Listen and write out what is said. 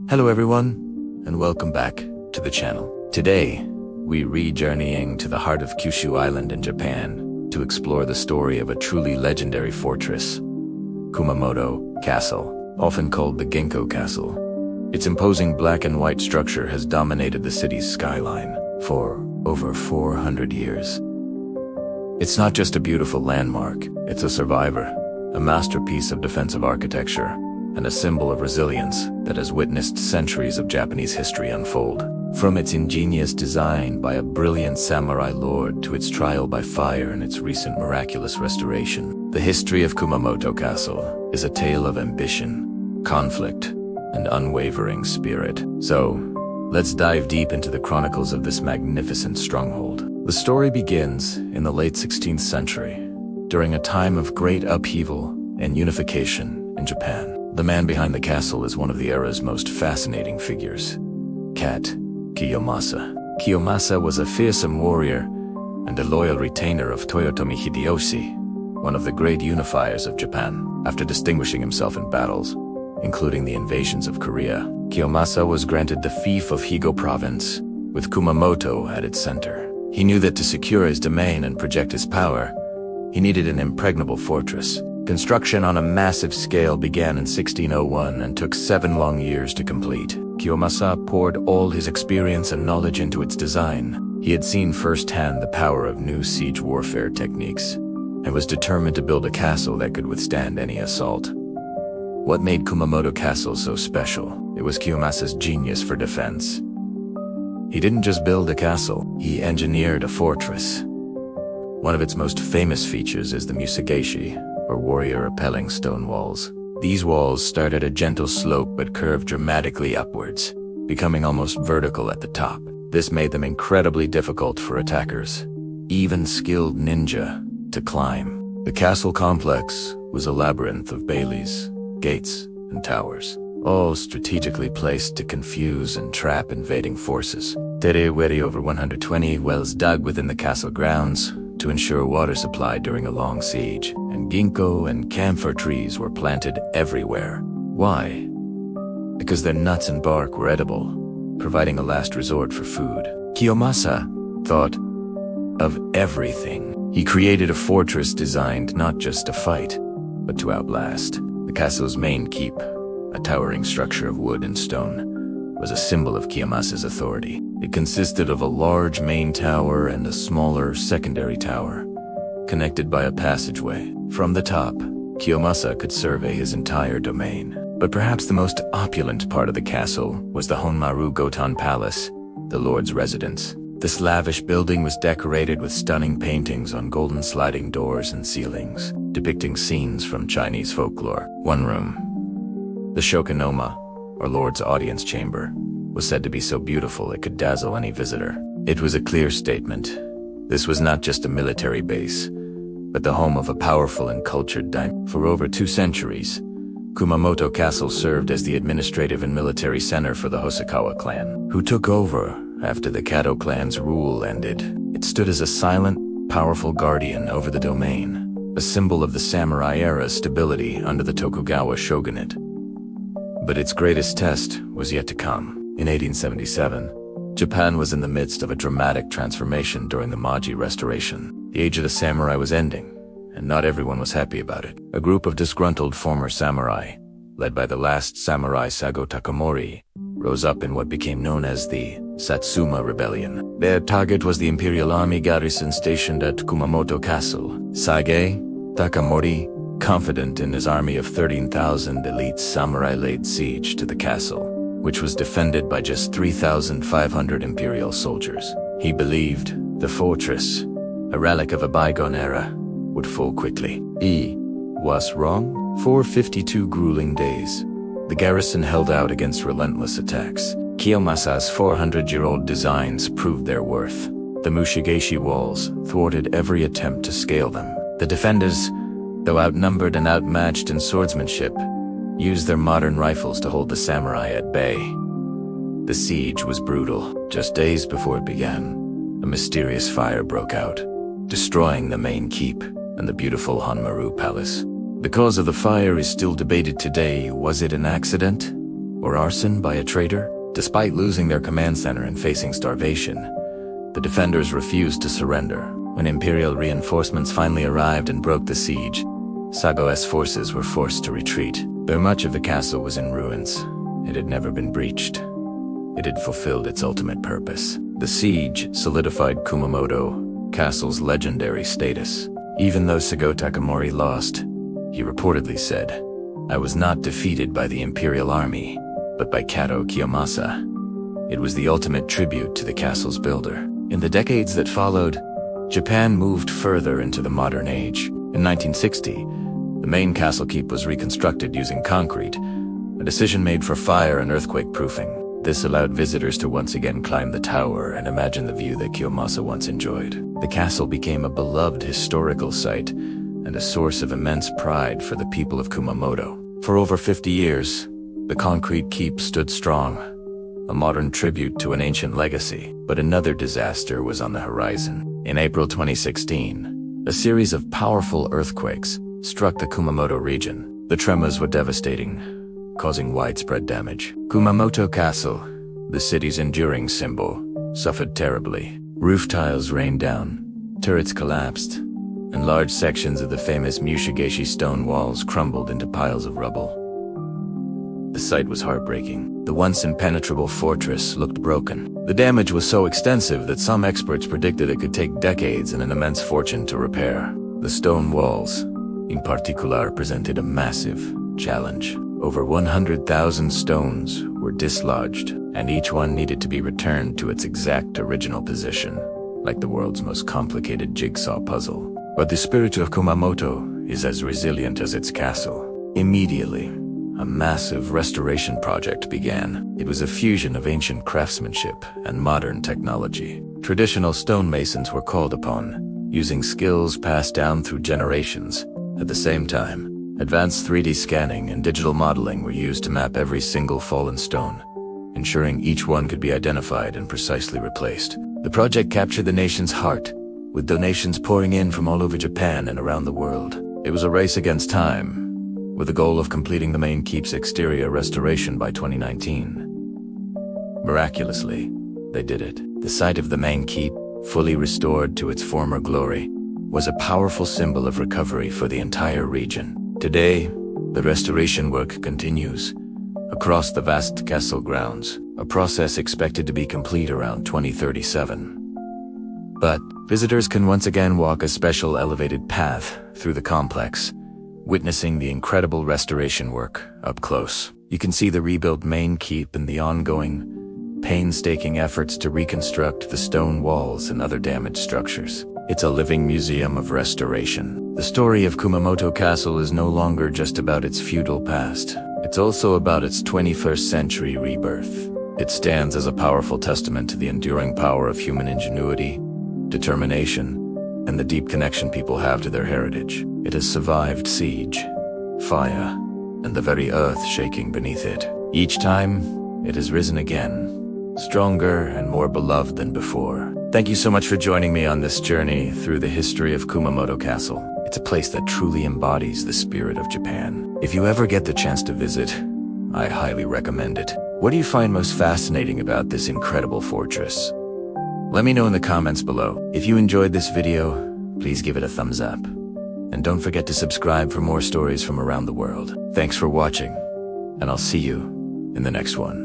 Hello everyone, and welcome back to the channel. Today, we re-journeying to the heart of Kyushu Island in Japan to explore the story of a truly legendary fortress, Kumamoto Castle, often called the Ginkgo Castle. Its imposing black and white structure has dominated the city's skyline for over 400 years. It's not just a beautiful landmark, it's a survivor, a masterpiece of defensive architecture, and a symbol of resilience that has witnessed centuries of Japanese history unfold. From its ingenious design by a brilliant samurai lord to its trial by fire and its recent miraculous restoration, the history of Kumamoto Castle is a tale of ambition, conflict, and unwavering spirit. So, let's dive deep into the chronicles of this magnificent stronghold. The story begins in the late 16th century, during a time of great upheaval and unification in Japan. The man behind the castle is one of the era's most fascinating figures, Katō Kiyomasa. Kiyomasa was a fearsome warrior and a loyal retainer of Toyotomi Hideyoshi, one of the great unifiers of Japan. After distinguishing himself in battles, including the invasions of Korea, Kiyomasa was granted the fief of Higo province, with Kumamoto at its center. He knew that to secure his domain and project his power, he needed an impregnable fortress. Construction on a massive scale began in 1601 and took 7 long years to complete. Kiyomasa poured all his experience and knowledge into its design. He had seen firsthand the power of new siege warfare techniques and was determined to build a castle that could withstand any assault. What made Kumamoto Castle so special? It was Kiyomasa's genius for defense. He didn't just build a castle, he engineered a fortress. One of its most famous features is the musha-gaeshi, or warrior-repelling stone walls. These walls start at a gentle slope but curve dramatically upwards, becoming almost vertical at the top. This made them incredibly difficult for attackers, even skilled ninja, to climb. The castle complex was a labyrinth of baileys, gates, and towers, all strategically placed to confuse and trap invading forces. There were over 120 wells dug within the castle grounds to ensure water supply during a long siege, and ginkgo and camphor trees were planted everywhere. Why? Because their nuts and bark were edible, providing a last resort for food. Kiyomasa thought of everything. He created a fortress designed not just to fight, but to outlast. The castle's main keep, a towering structure of wood and stone, was a symbol of Kiyomasa's authority. It consisted of a large main tower and a smaller secondary tower, connected by a passageway. From the top, Kiyomasa could survey his entire domain. But perhaps the most opulent part of the castle was the Honmaru Gotan Palace, the lord's residence. This lavish building was decorated with stunning paintings on golden sliding doors and ceilings, depicting scenes from Chinese folklore. One room, the Shokunoma, or Lord's Audience Chamber, was said to be so beautiful it could dazzle any visitor. It was a clear statement. This was not just a military base, but the home of a powerful and cultured dynasty. For over 2 centuries, Kumamoto Castle served as the administrative and military center for the Hosokawa clan, who took over after the Katō clan's rule ended. It stood as a silent, powerful guardian over the domain, a symbol of the samurai era's stability under the Tokugawa shogunate. But its greatest test was yet to come. In 1877, Japan was in the midst of a dramatic transformation during the Meiji Restoration. The age of the samurai was ending, and not everyone was happy about it. A group of disgruntled former samurai, led by the last samurai Sago Takamori, rose up in what became known as the Satsuma Rebellion. Their target was the imperial army garrison stationed at Kumamoto Castle. Sage Takamori, confident in his army of 13,000 elite samurai, laid siege to the castle, which was defended by just 3,500 imperial soldiers. He believed the fortress, a relic of a bygone era, would fall quickly. He was wrong. For 52 grueling days, the garrison held out against relentless attacks. Kiyomasa's 400-year-old designs proved their worth. The musha-gaeshi walls thwarted every attempt to scale them. The defenders, though outnumbered and outmatched in swordsmanship, used their modern rifles to hold the samurai at bay. The siege was brutal. Just days before it began, a mysterious fire broke out, destroying the main keep and the beautiful Honmaru Palace. The cause of the fire is still debated today. Was it an accident? or arson by a traitor? Despite losing their command center and facing starvation, the defenders refused to surrender. When Imperial reinforcements finally arrived and broke the siege, Sago's forces were forced to retreat. Though much of the castle was in ruins, it had never been breached. It had fulfilled its ultimate purpose. The siege solidified Kumamoto Castle's legendary status. Even though Sago Takamori lost, he reportedly said, "I was not defeated by the Imperial army, but by Katō Kiyomasa." It was the ultimate tribute to the castle's builder. In the decades that followed, Japan moved further into the modern age. In 1960, the main castle keep was reconstructed using concrete, a decision made for fire and earthquake proofing. This allowed visitors to once again climb the tower and imagine the view that Kiyomasa once enjoyed. The castle became a beloved historical site and a source of immense pride for the people of Kumamoto. For over 50 years, the concrete keep stood strong, a modern tribute to an ancient legacy. But another disaster was on the horizon. In April 2016, a series of powerful earthquakes struck the Kumamoto region. The tremors were devastating, causing widespread damage. Kumamoto Castle, the city's enduring symbol, suffered terribly. Roof tiles rained down, turrets collapsed, and large sections of the famous musha-gaeshi stone walls crumbled into piles of rubble. The sight was heartbreaking. The once impenetrable fortress looked broken. The damage was so extensive that some experts predicted it could take decades and an immense fortune to repair. The stone walls, in particular, presented a massive challenge. Over 100,000 stones were dislodged, and each one needed to be returned to its exact original position, like the world's most complicated jigsaw puzzle. But the spirit of Kumamoto is as resilient as its castle. Immediately, a massive restoration project began. It was a fusion of ancient craftsmanship and modern technology. Traditional stonemasons were called upon, using skills passed down through generations. At the same time, advanced 3D scanning and digital modeling were used to map every single fallen stone, ensuring each one could be identified and precisely replaced. The project captured the nation's heart, with donations pouring in from all over Japan and around the world. It was a race against time, with the goal of completing the main keep's exterior restoration by 2019. Miraculously, they did it. The site of the main keep, fully restored to its former glory, was a powerful symbol of recovery for the entire region. Today, the restoration work continues across the vast castle grounds, a process expected to be complete around 2037. But visitors can once again walk a special elevated path through the complex, witnessing the incredible restoration work up close. You can see the rebuilt main keep and the ongoing, painstaking efforts to reconstruct the stone walls and other damaged structures. It's a living museum of restoration. The story of Kumamoto Castle is no longer just about its feudal past. It's also about its 21st century rebirth. It stands as a powerful testament to the enduring power of human ingenuity, determination, and the deep connection people have to their heritage. It has survived siege, fire, and the very earth shaking beneath it. Each time, it has risen again, stronger and more beloved than before. Thank you so much for joining me on this journey through the history of Kumamoto Castle. It's a place that truly embodies the spirit of Japan. If you ever get the chance to visit, I highly recommend it. What do you find most fascinating about this incredible fortress? Let me know in the comments below. If you enjoyed this video, please give it a thumbs up. And don't forget to subscribe for more stories from around the world. Thanks for watching, and I'll see you in the next one.